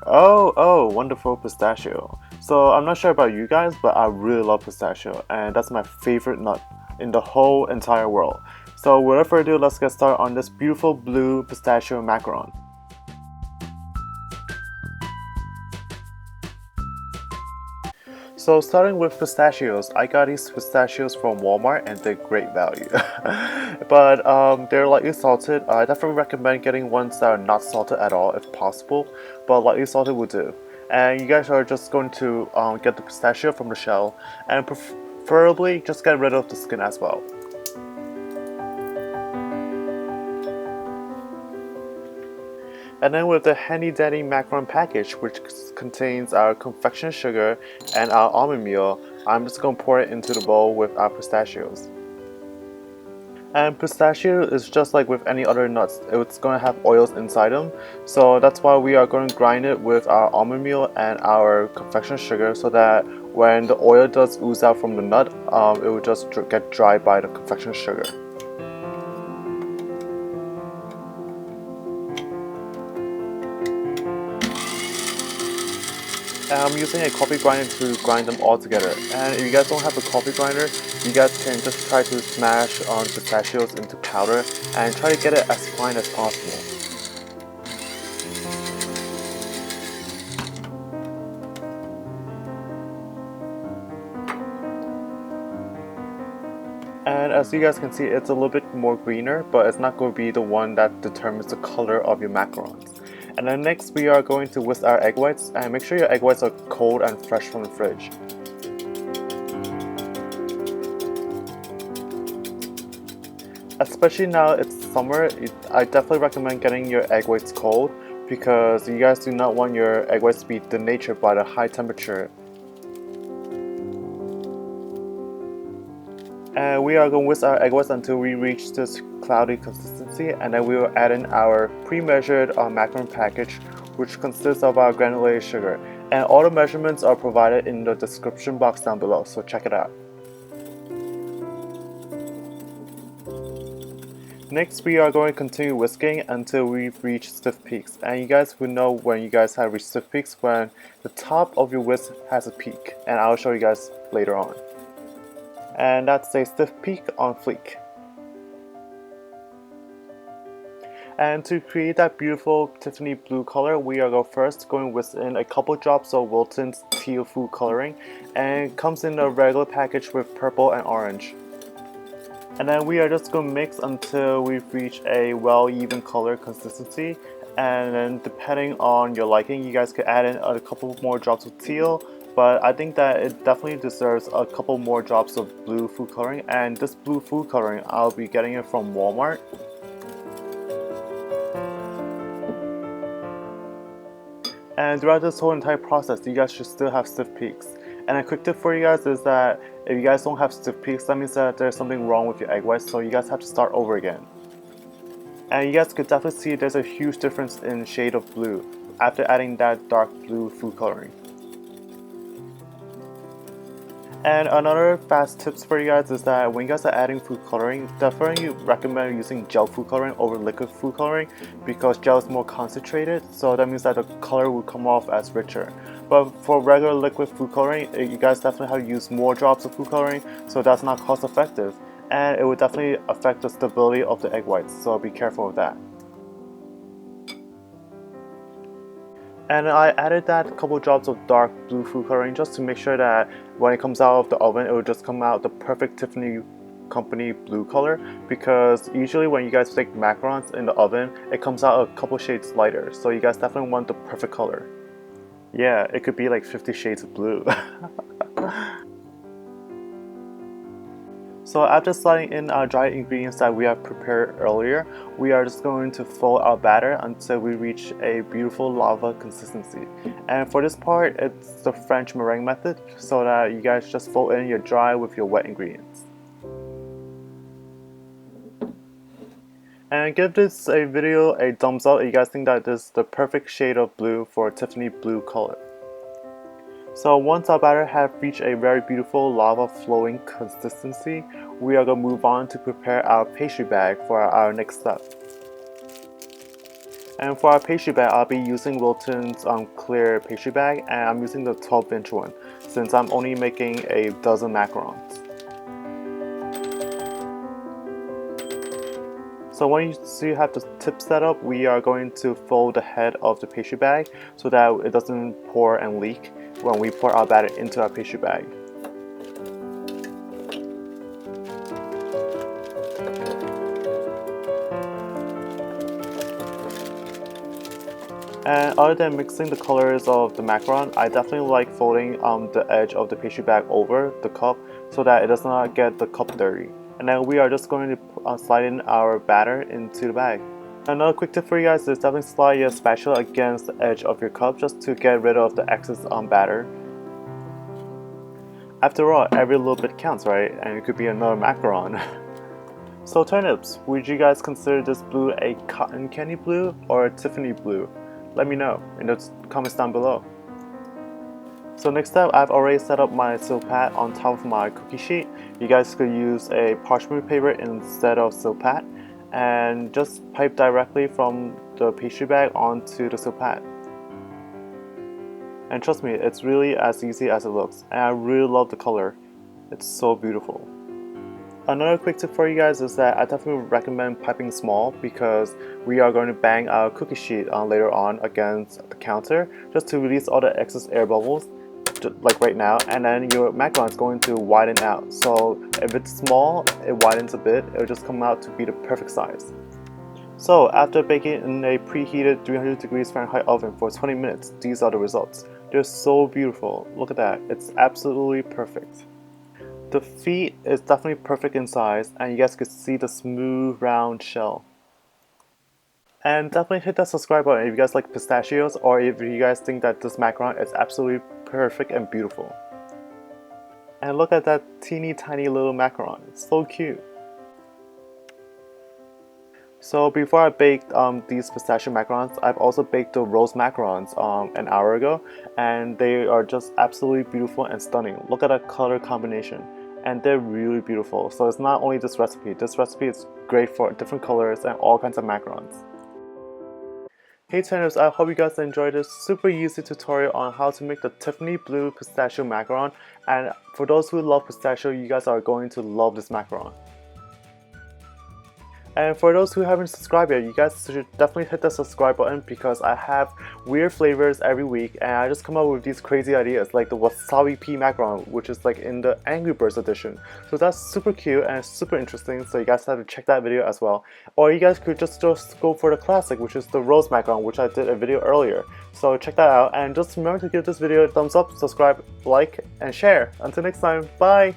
Oh, wonderful pistachio. So I'm not sure about you guys, but I really love pistachio, and that's my favorite nut in the whole entire world. So without further ado, let's get started on this beautiful blue pistachio macaron. So starting with pistachios, I got these pistachios from Walmart and they're great value. But they're lightly salted. I definitely recommend getting ones that are not salted at all if possible, but lightly salted will do. And you guys are just going to get the pistachio from the shell and preferably just get rid of the skin as well. And then with the handy dandy macaron package, which contains our confectioner sugar and our almond meal, I'm just going to pour it into the bowl with our pistachios. And pistachio is just like with any other nuts, it's going to have oils inside them. So that's why we are going to grind it with our almond meal and our confectioner sugar so that when the oil does ooze out from the nut, it will just get dry by the confectioner sugar. And I'm using a coffee grinder to grind them all together. And if you guys don't have a coffee grinder, you guys can just try to smash pistachios into powder and try to get it as fine as possible. And as you guys can see, it's a little bit more greener, but it's not going to be the one that determines the color of your macarons. And then next we are going to whisk our egg whites, and make sure your egg whites are cold and fresh from the fridge. Especially now it's summer, I definitely recommend getting your egg whites cold because you guys do not want your egg whites to be denatured by the high temperature. And we are going to whisk our egg whites until we reach this cloudy consistency, and then we will add in our pre-measured macaron package, which consists of our granulated sugar. And all the measurements are provided in the description box down below, so check it out. Next, we are going to continue whisking until we reach stiff peaks. And you guys will know when you guys have reached stiff peaks when the top of your whisk has a peak, and I'll show you guys later on. And that's a stiff peak on fleek. And to create that beautiful Tiffany blue color, we are first going to whisk in a couple drops of Wilton's teal food coloring, and it comes in a regular package with purple and orange. And then we are just going to mix until we reach a well-even color consistency, and then depending on your liking, you guys could add in a couple more drops of teal, but I think that it definitely deserves a couple more drops of blue food coloring, and this blue food coloring, I'll be getting it from Walmart. And throughout this whole entire process, you guys should still have stiff peaks. And a quick tip for you guys is that if you guys don't have stiff peaks, that means that there's something wrong with your egg whites, so you guys have to start over again. And you guys could definitely see there's a huge difference in shade of blue after adding that dark blue food coloring. And another fast tips for you guys is that when you guys are adding food coloring, definitely recommend using gel food coloring over liquid food coloring because gel is more concentrated, so that means that the color will come off as richer. But for regular liquid food coloring, you guys definitely have to use more drops of food coloring, so that's not cost effective. And it will definitely affect the stability of the egg whites, so be careful of that. And I added that couple drops of dark blue food coloring just to make sure that when it comes out of the oven, it will just come out the perfect Tiffany company blue color, because usually when you guys bake macarons in the oven, it comes out a couple shades lighter, so you guys definitely want the perfect color. Yeah, it could be like 50 shades of blue. So after sliding in our dry ingredients that we have prepared earlier, we are just going to fold our batter until we reach a beautiful lava consistency. And for this part, it's the French meringue method, so that you guys just fold in your dry with your wet ingredients. And give this video a thumbs up if you guys think that this is the perfect shade of blue for Tiffany blue color. So once our batter has reached a very beautiful lava flowing consistency, we are going to move on to prepare our pastry bag for our next step. And for our pastry bag, I'll be using Wilton's clear pastry bag, and I'm using the 12-inch one since I'm only making a dozen macarons. So once you have the tip set up, we are going to fold the head of the pastry bag so that it doesn't pour and leak when we pour our batter into our pastry bag. And other than mixing the colors of the macaron, I definitely like folding the edge of the pastry bag over the cup so that it does not get the cup dirty. And then we are just going to slide in our batter into the bag. Another quick tip for you guys is definitely slide your spatula against the edge of your cup just to get rid of the excess batter. After all, every little bit counts, right? And it could be another macaron. So turnips, would you guys consider this blue a cotton candy blue or a Tiffany blue? Let me know in the comments down below. So next up, I've already set up my silk pad on top of my cookie sheet. You guys could use a parchment paper instead of silk pad and just pipe directly from the pastry bag onto the silk pad. And trust me, it's really as easy as it looks, and I really love the color. It's so beautiful. Another quick tip for you guys is that I definitely recommend piping small because we are going to bang our cookie sheet later on against the counter just to release all the excess air bubbles, like right now, and then your macaron is going to widen out. So if it's small, it widens a bit, it'll just come out to be the perfect size. So after baking in a preheated 300 degrees Fahrenheit oven for 20 minutes, these are the results. They're so beautiful. Look at that. It's absolutely perfect. The feet is definitely perfect in size, and you guys can see the smooth round shell. And definitely hit that subscribe button if you guys like pistachios, or if you guys think that this macaron is absolutely perfect and beautiful. And look at that teeny tiny little macaron. It's so cute. So before I baked these pistachio macarons, I've also baked the Rose Macarons an hour ago, and they are just absolutely beautiful and stunning. Look at that color combination, and they're really beautiful. So it's not only this recipe is great for different colors and all kinds of macarons. Hey turnips, I hope you guys enjoyed this super easy tutorial on how to make the Tiffany blue pistachio macaron, and for those who love pistachio, you guys are going to love this macaron. And for those who haven't subscribed yet, you guys should definitely hit the subscribe button because I have weird flavors every week and I just come up with these crazy ideas like the wasabi pea macaron, which is like in the Angry Birds edition. So that's super cute and super interesting, so you guys have to check that video as well. Or you guys could just go for the classic, which is the Rose Macaron, which I did a video earlier. So check that out, and just remember to give this video a thumbs up, subscribe, like, and share. Until next time, bye!